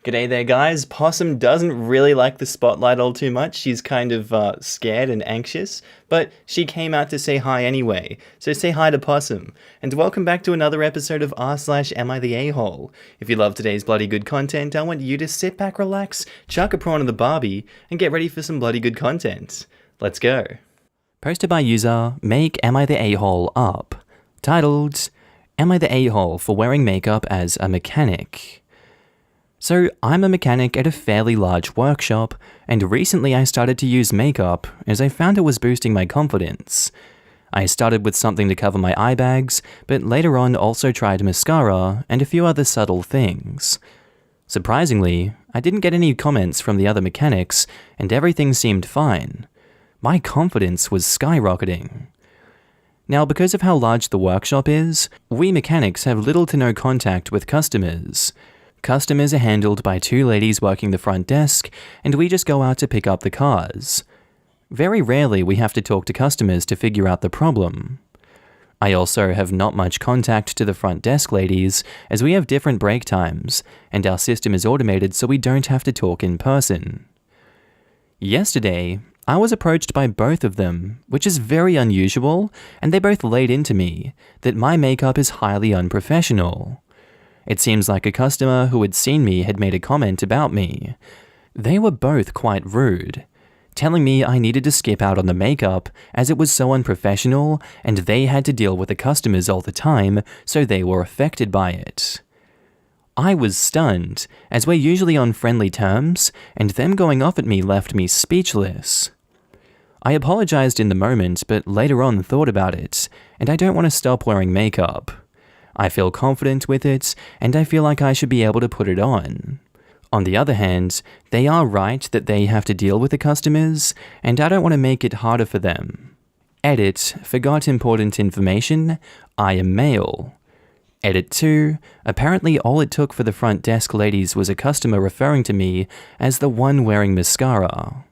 G'day there, guys. Possum doesn't really like the spotlight all too much. She's kind of scared and anxious, but she came out to say hi anyway. So say hi to Possum. And welcome back to another episode of r/AmITheA. If you love today's bloody good content, I want you to sit back, relax, chuck a prawn on the barbie, and get ready for some bloody good content. Let's go. Posted by user Make Am I the A-hole Up. Titled, Am I the A-hole for wearing makeup as a mechanic? So, I'm a mechanic at a fairly large workshop, and recently I started to use makeup as I found it was boosting my confidence. I started with something to cover my eye bags, but later on also tried mascara and a few other subtle things. Surprisingly, I didn't get any comments from the other mechanics, and everything seemed fine. My confidence was skyrocketing. Now, because of how large the workshop is, we mechanics have little to no contact with customers. Customers are handled by two ladies working the front desk, and we just go out to pick up the cars. Very rarely we have to talk to customers to figure out the problem. I also have not much contact to the front desk ladies, as we have different break times, and our system is automated so we don't have to talk in person. Yesterday, I was approached by both of them, which is very unusual, and they both laid into me that my makeup is highly unprofessional. It seems like a customer who had seen me had made a comment about me. They were both quite rude, telling me I needed to skip out on the makeup as it was so unprofessional and they had to deal with the customers all the time, so they were affected by it. I was stunned, as we're usually on friendly terms, and them going off at me left me speechless. I apologized in the moment, but later on thought about it, and I don't want to stop wearing makeup. I feel confident with it, and I feel like I should be able to put it on. On the other hand, they are right that they have to deal with the customers, and I don't want to make it harder for them. Edit, forgot important information, I am male. Edit 2, apparently all it took for the front desk ladies was a customer referring to me as the one wearing mascara.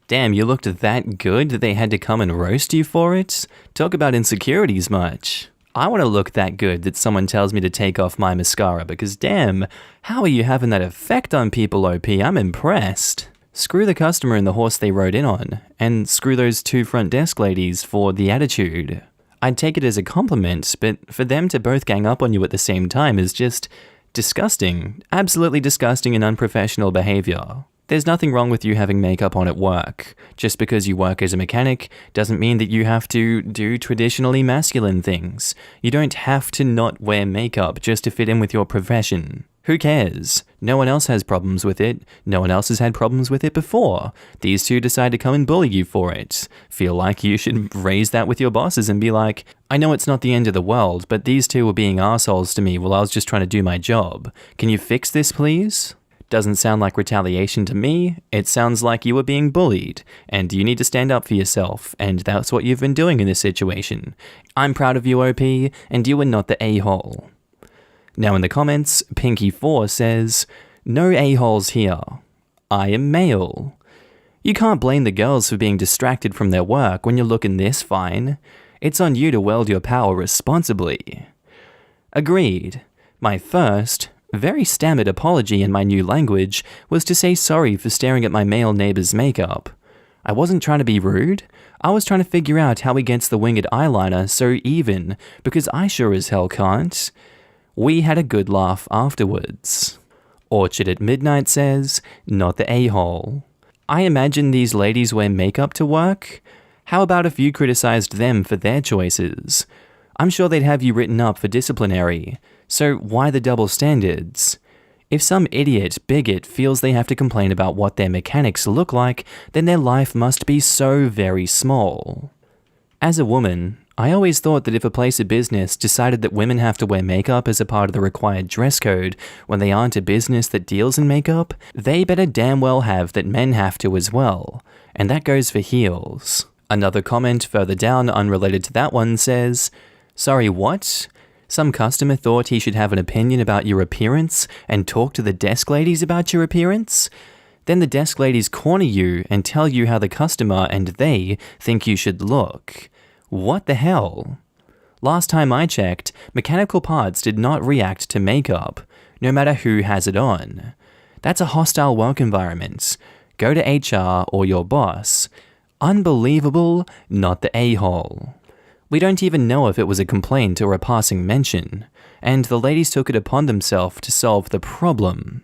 Damn, you looked that good that they had to come and roast you for it? Talk about insecurities much. I want to look that good that someone tells me to take off my mascara because damn, how are you having that effect on people, OP? I'm impressed. Screw the customer and the horse they rode in on, and screw those two front desk ladies for the attitude. I'd take it as a compliment, but for them to both gang up on you at the same time is just disgusting. Absolutely disgusting and unprofessional behavior. There's nothing wrong with you having makeup on at work. Just because you work as a mechanic doesn't mean that you have to do traditionally masculine things. You don't have to not wear makeup just to fit in with your profession. Who cares? No one else has problems with it. No one else has had problems with it before. These two decide to come and bully you for it. Feel like you should raise that with your bosses and be like, I know it's not the end of the world, but these two were being assholes to me while I was just trying to do my job. Can you fix this, please? Doesn't sound like retaliation to me. It sounds like you were being bullied, and you need to stand up for yourself, and that's what you've been doing in this situation. I'm proud of you, OP, and you are not the a-hole. Now in the comments, Pinky4 says, no a-holes here. I am male. You can't blame the girls for being distracted from their work when you're looking this fine. It's on you to wield your power responsibly. Agreed. My first, very stammered apology in my new language was to say sorry for staring at my male neighbor's makeup. I wasn't trying to be rude. I was trying to figure out how he gets the winged eyeliner so even, because I sure as hell can't. We had a good laugh afterwards. Orchard at Midnight says, not the a-hole. I imagine these ladies wear makeup to work. How about if you criticized them for their choices? I'm sure they'd have you written up for disciplinary. So why the double standards? If some idiot bigot feels they have to complain about what their mechanics look like, then their life must be so very small. As a woman, I always thought that if a place of business decided that women have to wear makeup as a part of the required dress code when they aren't a business that deals in makeup, they better damn well have that men have to as well. And that goes for heels. Another comment further down unrelated to that one says, sorry, what? Some customer thought he should have an opinion about your appearance and talk to the desk ladies about your appearance? Then the desk ladies corner you and tell you how the customer and they think you should look. What the hell? Last time I checked, mechanical parts did not react to makeup, no matter who has it on. That's a hostile work environment. Go to HR or your boss. Unbelievable, not the a-hole. We don't even know if it was a complaint or a passing mention, and the ladies took it upon themselves to solve the problem.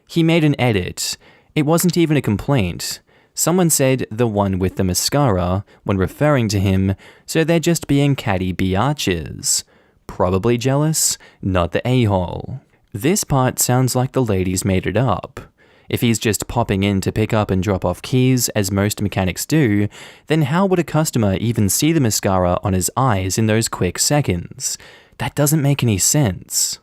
He made an edit. It wasn't even a complaint. Someone said the one with the mascara when referring to him, so they're just being catty biatches. Probably jealous, not the a-hole. This part sounds like the ladies made it up. If he's just popping in to pick up and drop off keys, as most mechanics do, then how would a customer even see the mascara on his eyes in those quick seconds? That doesn't make any sense.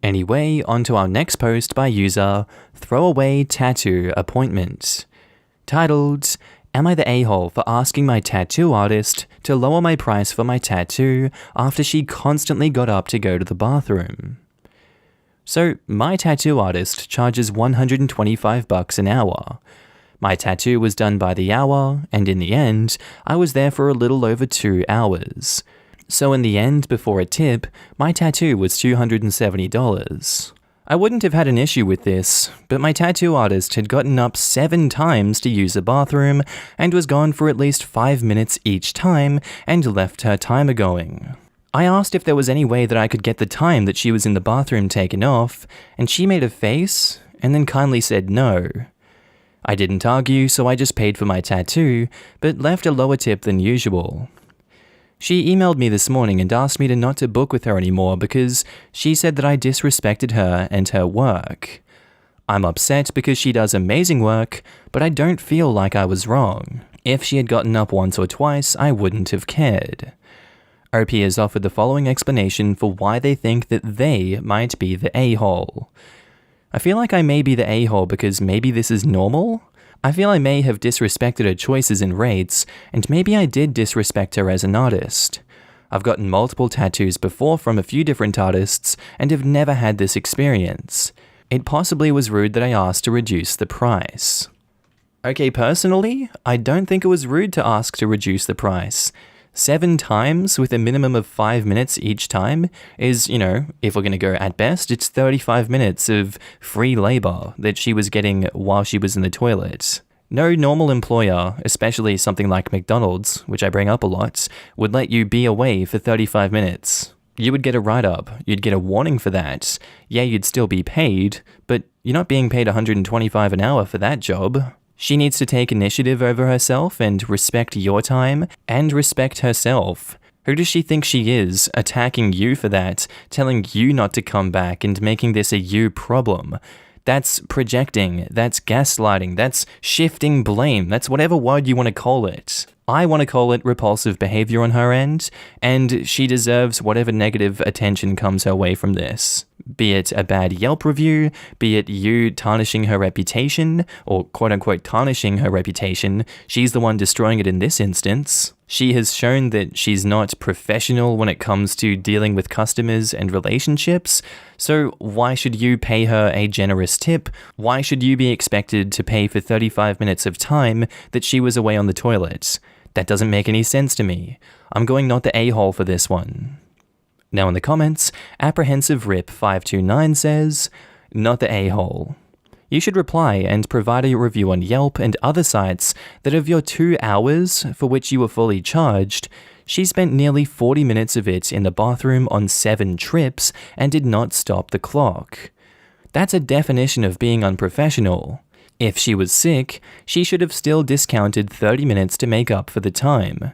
Anyway, on to our next post by user Throwaway Tattoo Appointment. Titled, Am I the a-hole for asking my tattoo artist to lower my price for my tattoo after she constantly got up to go to the bathroom? So, my tattoo artist charges $125 an hour. My tattoo was done by the hour, and in the end, I was there for a little over 2 hours. So in the end, before a tip, my tattoo was $270. I wouldn't have had an issue with this, but my tattoo artist had gotten up 7 times to use a bathroom and was gone for at least 5 minutes each time and left her timer going. I asked if there was any way that I could get the time that she was in the bathroom taken off, and she made a face and then kindly said no. I didn't argue, so I just paid for my tattoo, but left a lower tip than usual. She emailed me this morning and asked me not to book with her anymore because she said that I disrespected her and her work. I'm upset because she does amazing work, but I don't feel like I was wrong. If she had gotten up once or twice, I wouldn't have cared. OP has offered the following explanation for why they think that they might be the a-hole. I feel like I may be the a-hole because maybe this is normal? I feel I may have disrespected her choices and rates, and maybe I did disrespect her as an artist. I've gotten multiple tattoos before from a few different artists and have never had this experience. It possibly was rude that I asked to reduce the price. Okay, personally, I don't think it was rude to ask to reduce the price. 7 times with a minimum of 5 minutes each time is, if we're going to go at best, it's 35 minutes of free labor that she was getting while she was in the toilet. No normal employer, especially something like McDonald's, which I bring up a lot, would let you be away for 35 minutes. You would get a write-up, you'd get a warning for that. Yeah, you'd still be paid, but you're not being paid $125 an hour for that job. She needs to take initiative over herself and respect your time and respect herself. Who does she think she is, attacking you for that, telling you not to come back and making this a you problem? That's projecting, that's gaslighting, that's shifting blame, that's whatever word you want to call it. I want to call it repulsive behavior on her end, and she deserves whatever negative attention comes her way from this. Be it a bad Yelp review, be it you tarnishing her reputation, or quote-unquote tarnishing her reputation, she's the one destroying it in this instance. She has shown that she's not professional when it comes to dealing with customers and relationships, so why should you pay her a generous tip? Why should you be expected to pay for 35 minutes of time that she was away on the toilet? That doesn't make any sense to me. I'm going not the a-hole for this one. Now in the comments, Apprehensive Rip 529 says, not the a-hole. You should reply and provide a review on Yelp and other sites that of your 2 hours for which you were fully charged, she spent nearly 40 minutes of it in the bathroom on 7 trips and did not stop the clock. That's a definition of being unprofessional. If she was sick, she should have still discounted 30 minutes to make up for the time.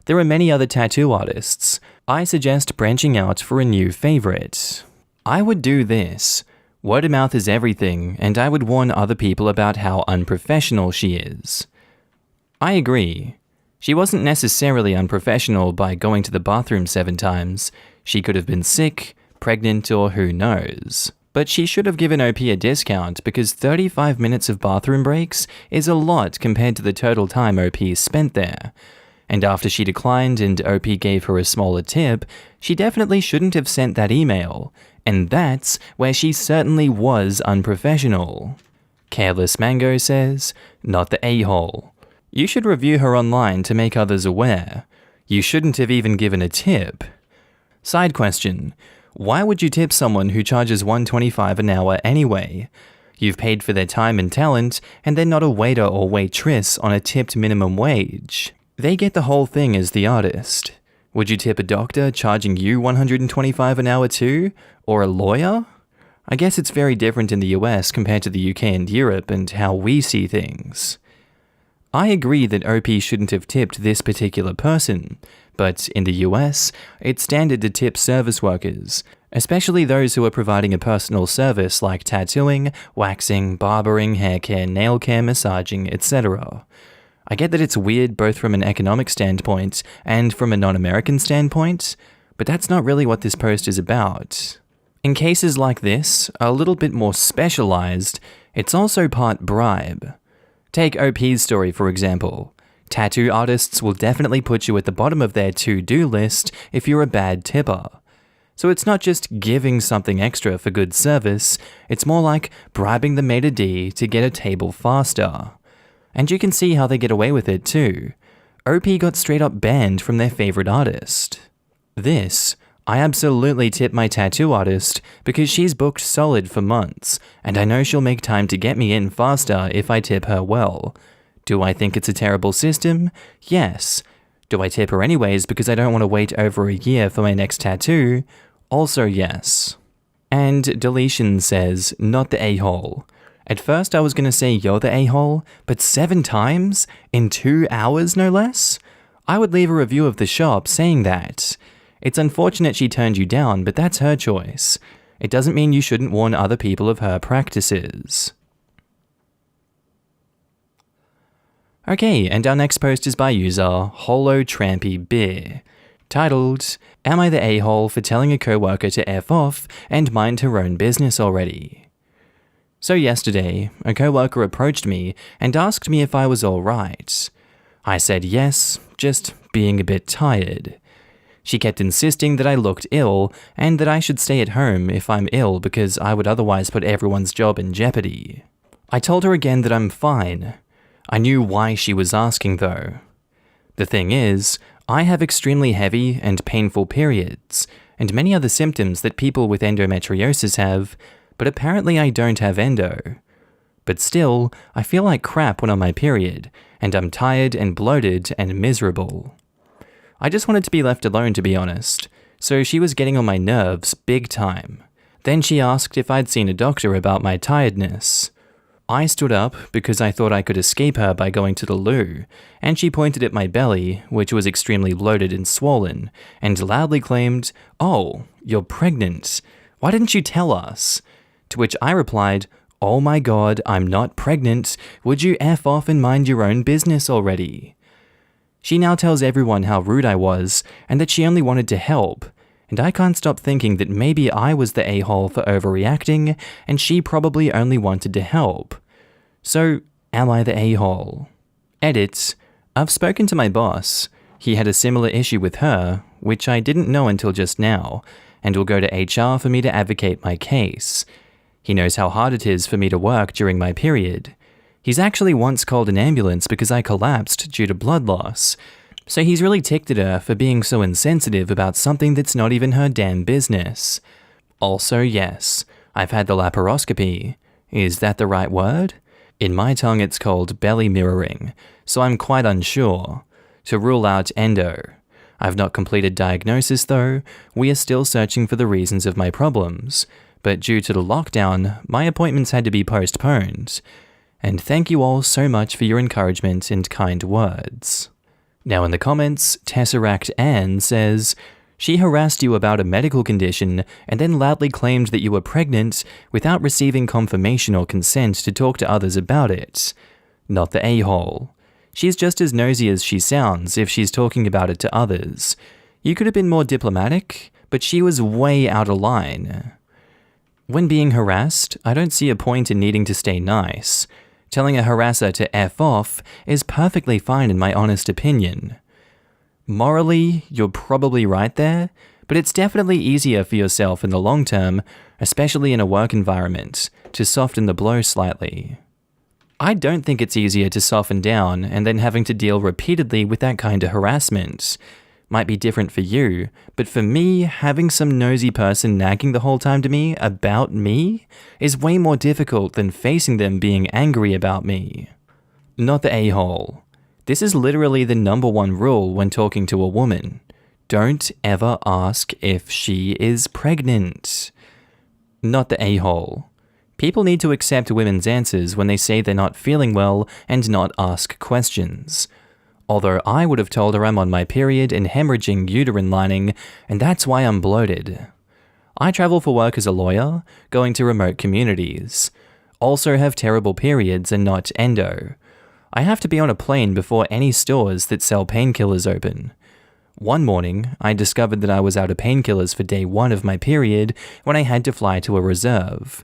There are many other tattoo artists. I suggest branching out for a new favorite. I would do this. Word of mouth is everything, and I would warn other people about how unprofessional she is. I agree. She wasn't necessarily unprofessional by going to the bathroom 7 times. She could have been sick, pregnant, or who knows. But she should have given OP a discount because 35 minutes of bathroom breaks is a lot compared to the total time OP spent there. And after she declined and OP gave her a smaller tip, she definitely shouldn't have sent that email. And that's where she certainly was unprofessional. Careless Mango says, not the a-hole. You should review her online to make others aware. You shouldn't have even given a tip. Side question. Why would you tip someone who charges $1.25 an hour anyway? You've paid for their time and talent, and they're not a waiter or waitress on a tipped minimum wage. They get the whole thing as the artist. Would you tip a doctor charging you $125 an hour too? Or a lawyer? I guess it's very different in the US compared to the UK and Europe and how we see things. I agree that OP shouldn't have tipped this particular person, but in the US, it's standard to tip service workers, especially those who are providing a personal service like tattooing, waxing, barbering, hair care, nail care, massaging, etc. I get that it's weird both from an economic standpoint and from a non-American standpoint, but that's not really what this post is about. In cases like this, a little bit more specialized, it's also part bribe. Take OP's story for example. Tattoo artists will definitely put you at the bottom of their to-do list if you're a bad tipper. So it's not just giving something extra for good service, it's more like bribing the maitre d' to get a table faster. And you can see how they get away with it too. OP got straight up banned from their favorite artist. I absolutely tip my tattoo artist because she's booked solid for months, and I know she'll make time to get me in faster if I tip her well. Do I think it's a terrible system? Yes. Do I tip her anyways because I don't want to wait over a year for my next tattoo? Also yes. And Deletion says, not the a-hole. At first I was going to say you're the a-hole, but 7 times? In 2 hours no less? I would leave a review of the shop saying that. It's unfortunate she turned you down, but that's her choice. It doesn't mean you shouldn't warn other people of her practices. Okay, and our next post is by user Holo Trampy Beer, titled, Am I the a-hole for telling a coworker to F off and mind her own business already? So yesterday, a coworker approached me and asked me if I was alright. I said yes, just being a bit tired. She kept insisting that I looked ill and that I should stay at home if I'm ill because I would otherwise put everyone's job in jeopardy. I told her again that I'm fine. I knew why she was asking though. The thing is, I have extremely heavy and painful periods, and many other symptoms that people with endometriosis have, but apparently I don't have endo. But still, I feel like crap when on my period, and I'm tired and bloated and miserable. I just wanted to be left alone to be honest, so she was getting on my nerves big time. Then she asked if I'd seen a doctor about my tiredness. I stood up because I thought I could escape her by going to the loo, and she pointed at my belly, which was extremely bloated and swollen, and loudly claimed, "Oh, you're pregnant. Why didn't you tell us?" To which I replied, "Oh my god, I'm not pregnant. Would you F off and mind your own business already?" She now tells everyone how rude I was, and that she only wanted to help, and I can't stop thinking that maybe I was the a-hole for overreacting, and she probably only wanted to help. So, am I the a-hole? Edit. I've spoken to my boss. He had a similar issue with her, which I didn't know until just now, and will go to HR for me to advocate my case. He knows how hard it is for me to work during my period. He's actually once called an ambulance because I collapsed due to blood loss, so he's really ticked at her for being so insensitive about something that's not even her damn business. Also, yes, I've had the laparoscopy. Is that the right word? In my tongue it's called belly mirroring, so I'm quite unsure. To rule out endo. I've not completed diagnosis though, we are still searching for the reasons of my problems, but due to the lockdown, my appointments had to be postponed. And thank you all so much for your encouragement and kind words. Now in the comments, Tesseract Ann says, she harassed you about a medical condition and then loudly claimed that you were pregnant without receiving confirmation or consent to talk to others about it. Not the a-hole. She's just as nosy as she sounds if she's talking about it to others. You could have been more diplomatic, but she was way out of line. When being harassed, I don't see a point in needing to stay nice. Telling a harasser to F off is perfectly fine in my honest opinion. Morally, you're probably right there, but it's definitely easier for yourself in the long term, especially in a work environment, to soften the blow slightly. I don't think it's easier to soften down and then having to deal repeatedly with that kind of harassment. Might be different for you, but for me, having some nosy person nagging the whole time to me about me is way more difficult than facing them being angry about me. Not the a-hole. This is literally the #1 rule when talking to a woman. Don't ever ask if she is pregnant. Not the a-hole. People need to accept women's answers when they say they're not feeling well and not ask questions. Although I would have told her I'm on my period and hemorrhaging uterine lining, and that's why I'm bloated. I travel for work as a lawyer, going to remote communities. Also have terrible periods and not endo. I have to be on a plane before any stores that sell painkillers open. One morning, I discovered that I was out of painkillers for day 1 of my period when I had to fly to a reserve.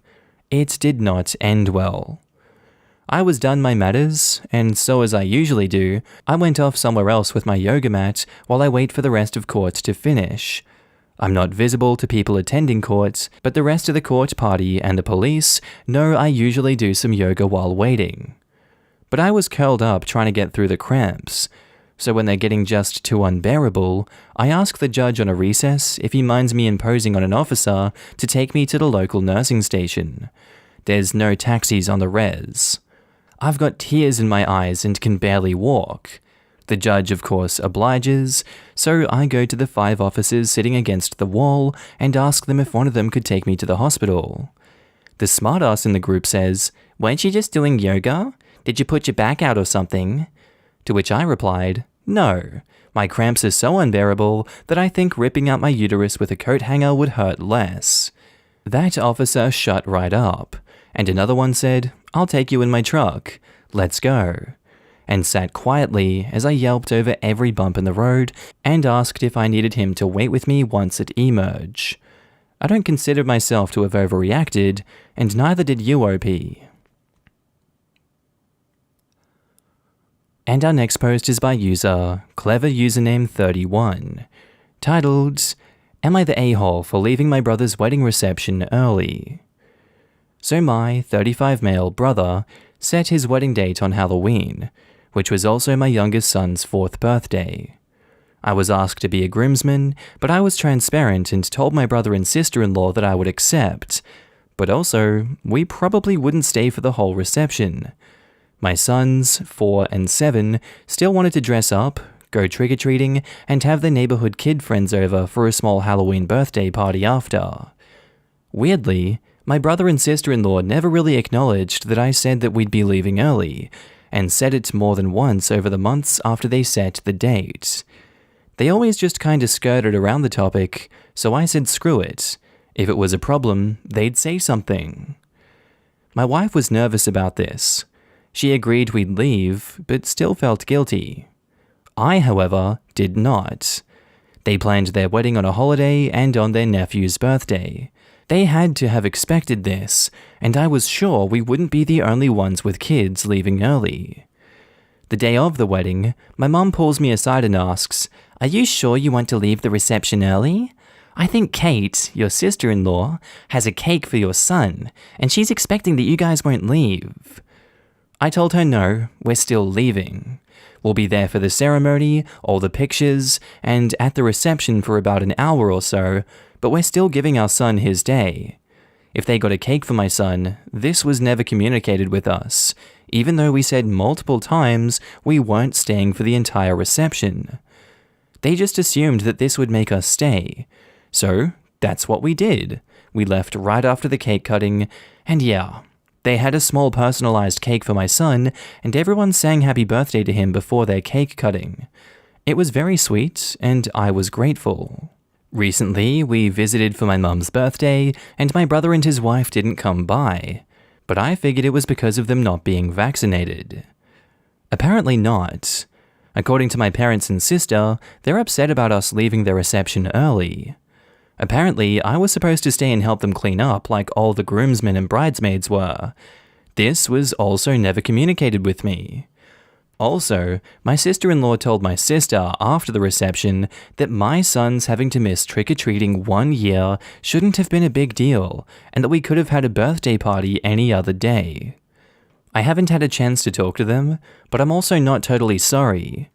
It did not end well. I was done my matters, and so as I usually do, I went off somewhere else with my yoga mat while I wait for the rest of court to finish. I'm not visible to people attending court, but the rest of the court party and the police know I usually do some yoga while waiting. But I was curled up trying to get through the cramps, so when they're getting just too unbearable, I ask the judge on a recess if he minds me imposing on an officer to take me to the local nursing station. There's no taxis on the res. I've got tears in my eyes and can barely walk. The judge, of course, obliges, so I go to the 5 officers sitting against the wall and ask them if one of them could take me to the hospital. The smartass in the group says, "Weren't you just doing yoga? Did you put your back out or something?" To which I replied, "No, my cramps are so unbearable that I think ripping out my uterus with a coat hanger would hurt less." That officer shut right up, and another one said, "I'll take you in my truck. Let's go," and sat quietly as I yelped over every bump in the road and asked if I needed him to wait with me once at emerge. I don't consider myself to have overreacted, and neither did you, OP. And our next post is by user Clever Username 31, titled, "Am I the a-hole for leaving my brother's wedding reception early?" So my 35 male brother set his wedding date on Halloween, which was also my youngest son's 4th birthday. I was asked to be a groomsman, but I was transparent and told my brother and sister-in-law that I would accept. But also, we probably wouldn't stay for the whole reception. My sons, 4 and 7, still wanted to dress up, go trick-or-treating, and have their neighborhood kid friends over for a small Halloween birthday party after. Weirdly, my brother and sister-in-law never really acknowledged that I said that we'd be leaving early, and said it more than once over the months after they set the date. They always just kinda skirted around the topic, so I said screw it. If it was a problem, they'd say something. My wife was nervous about this. She agreed we'd leave, but still felt guilty. I, however, did not. They planned their wedding on a holiday and on their nephew's birthday. They had to have expected this, and I was sure we wouldn't be the only ones with kids leaving early. The day of the wedding, my mum pulls me aside and asks, "Are you sure you want to leave the reception early? I think Kate, your sister-in-law, has a cake for your son, and she's expecting that you guys won't leave." I told her no, we're still leaving. We'll be there for the ceremony, all the pictures, and at the reception for about an hour or so, but we're still giving our son his day. If they got a cake for my son, this was never communicated with us, even though we said multiple times we weren't staying for the entire reception. They just assumed that this would make us stay. So, that's what we did. We left right after the cake cutting, and yeah, they had a small personalized cake for my son, and everyone sang happy birthday to him before their cake cutting. It was very sweet, and I was grateful. Recently, we visited for my mum's birthday, and my brother and his wife didn't come by, but I figured it was because of them not being vaccinated. Apparently not. According to my parents and sister, they're upset about us leaving their reception early. Apparently, I was supposed to stay and help them clean up like all the groomsmen and bridesmaids were. This was also never communicated with me. Also, my sister-in-law told my sister after the reception that my son's having to miss trick-or-treating 1 year shouldn't have been a big deal, and that we could have had a birthday party any other day. I haven't had a chance to talk to them, but I'm also not totally sorry.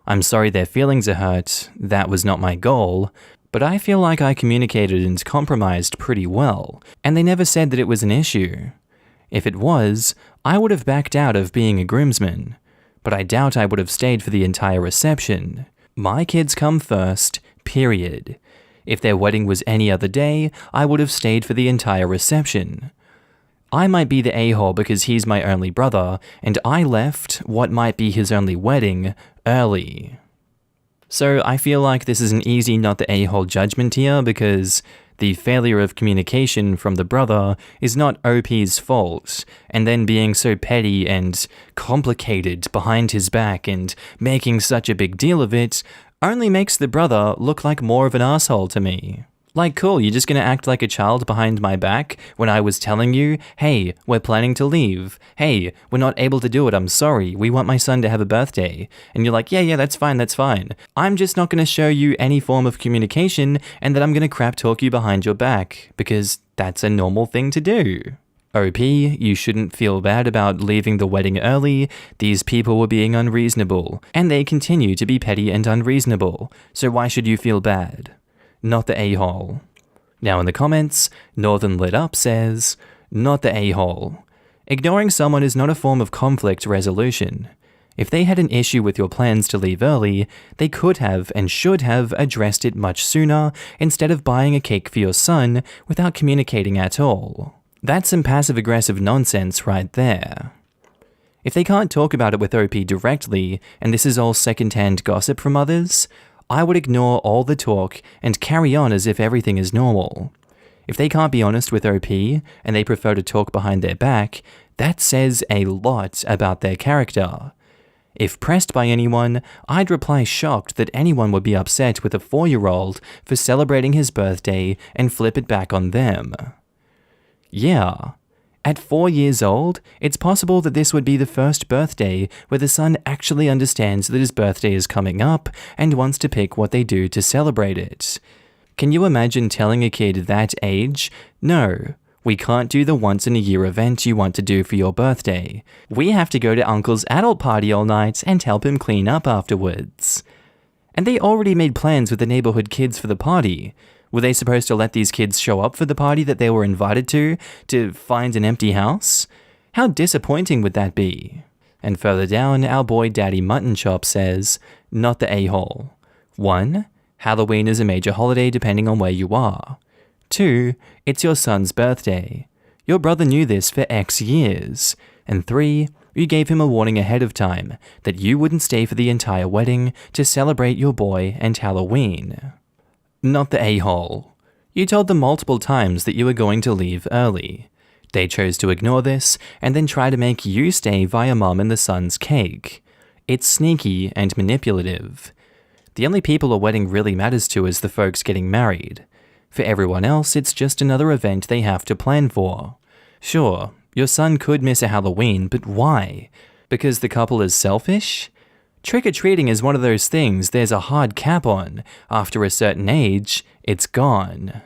I'm sorry their feelings are hurt, that was not my goal, but I feel like I communicated and compromised pretty well, and they never said that it was an issue. If it was, I would have backed out of being a groomsman, but I doubt I would have stayed for the entire reception. My kids come first, period. If their wedding was any other day, I would have stayed for the entire reception. I might be the a-hole because he's my only brother, and I left what might be his only wedding early. So I feel like this is an easy not the a-hole judgment here because the failure of communication from the brother is not OP's fault, and then being so petty and complicated behind his back and making such a big deal of it only makes the brother look like more of an asshole to me. Like, cool, you're just gonna act like a child behind my back when I was telling you, hey, we're planning to leave. Hey, we're not able to do it, I'm sorry. We want my son to have a birthday. And you're like, yeah, that's fine. I'm just not gonna show you any form of communication and then I'm gonna crap talk you behind your back because that's a normal thing to do. OP, you shouldn't feel bad about leaving the wedding early. These people were being unreasonable, and they continue to be petty and unreasonable, so why should you feel bad? Not the a-hole. Now in the comments, Northern Lit Up says, not the a-hole. Ignoring someone is not a form of conflict resolution. If they had an issue with your plans to leave early, they could have and should have addressed it much sooner instead of buying a cake for your son without communicating at all. That's some passive-aggressive nonsense right there. If they can't talk about it with OP directly, and this is all second-hand gossip from others, I would ignore all the talk and carry on as if everything is normal. If they can't be honest with OP, and they prefer to talk behind their back, that says a lot about their character. If pressed by anyone, I'd reply shocked that anyone would be upset with a 4-year-old for celebrating his birthday and flip it back on them. Yeah. At 4 years old, it's possible that this would be the first birthday where the son actually understands that his birthday is coming up and wants to pick what they do to celebrate it. Can you imagine telling a kid that age, no, we can't do the once-in-a-year event you want to do for your birthday. We have to go to Uncle's adult party all night and help him clean up afterwards. And they already made plans with the neighborhood kids for the party. Were they supposed to let these kids show up for the party that they were invited to find an empty house? How disappointing would that be? And further down, our boy Daddy Mutton Chop says, not the a-hole. 1. Halloween is a major holiday depending on where you are. 2. It's your son's birthday. Your brother knew this for X years. And 3. You gave him a warning ahead of time that you wouldn't stay for the entire wedding to celebrate your boy and Halloween. Not the a-hole. You told them multiple times that you were going to leave early. They chose to ignore this and then try to make you stay via mom and the son's cake. It's sneaky and manipulative. The only people a wedding really matters to is the folks getting married. For everyone else, it's just another event they have to plan for. Sure, your son could miss a Halloween, but why? Because the couple is selfish? Trick-or-treating is one of those things there's a hard cap on. After a certain age, it's gone.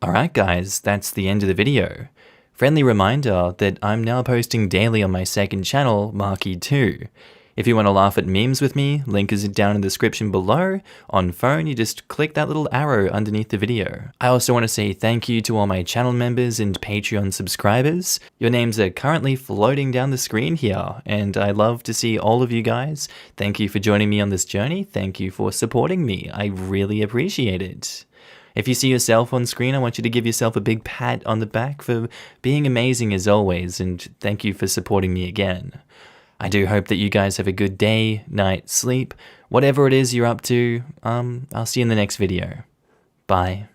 Alright guys, that's the end of the video. Friendly reminder that I'm now posting daily on my second channel, Markee 2. If you want to laugh at memes with me, link is down in the description below. On phone, you just click that little arrow underneath the video. I also want to say thank you to all my channel members and Patreon subscribers. Your names are currently floating down the screen here, and I love to see all of you guys. Thank you for joining me on this journey. Thank you for supporting me. I really appreciate it. If you see yourself on screen, I want you to give yourself a big pat on the back for being amazing as always, and thank you for supporting me again. I do hope that you guys have a good day, night, sleep, whatever it is you're up to. I'll see you in the next video. Bye.